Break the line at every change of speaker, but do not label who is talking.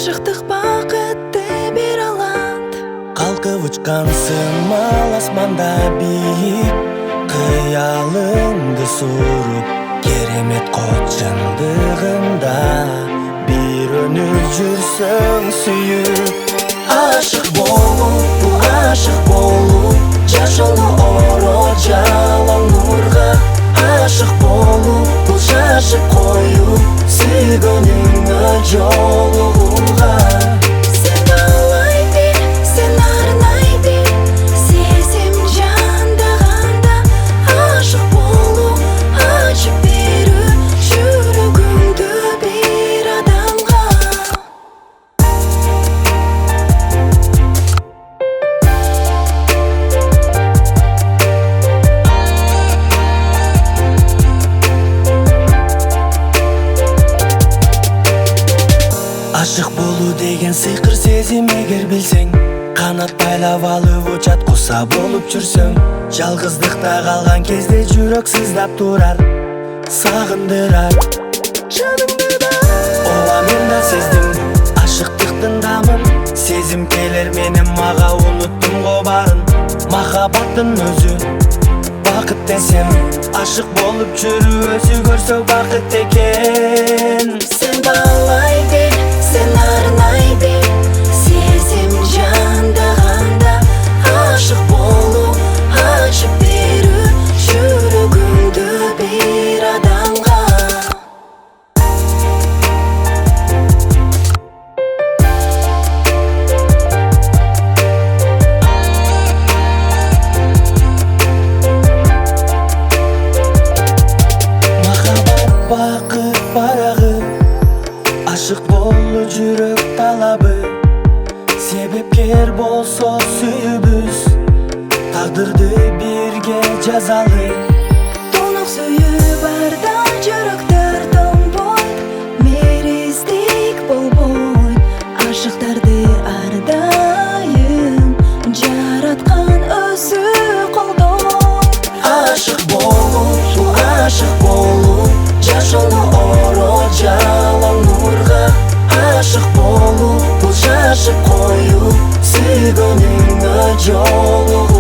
Ашықтық бақытты бер алат.
Қалқып ұшқан сымал асманда биік, қиялыңды суырып керемет қот шындығында үйреніп жүрсің сүйіп. Ашық болу, бұл ашық болу, жашылы оро жалаң нұрға. Ашық болу, бұл шашып қою, сүйгеніңе жолығуға.
Сен алай бер, сен арнай бер, сезім жандағанда. Ашық болу, ашып беру, жүрегіңді бер адамға.
Ашық болу деген сиқыр сезім егер білсең, қанат байлап алып учат құса болып жүрсең. Жалғыздықта қалған кезде жүрек сыздап тұрар, сағындырар жаныңды да. Ола мен да сездім ашықтықтың дамын, сезім келер менің маға, ұмыттым ғой барын. Махаббаттың өзі бақыт десем, ашық болып жүру өзі көрсек бақыт екен.
Сен балай бер, сен арнай бер, сезім жандағанда. Ашық болу, ашып беру, жүрегіңді бер адамға.
Махаббат бақыт барағы, ашық болу жүрек талабы. Себепкер болсо сүйүбүз, тағдырды бірге жазалы.
Толық сүйі барда жүректер томбойт, мерездік болбойт. Ашықтарды ардайым жаратқан өзі қолдойт.
Ашық болу, бұл ашық болу, жашылы оро жалаң нұрға. Ашық болу, бұл шашып қою, сүйгеніңе жолығу.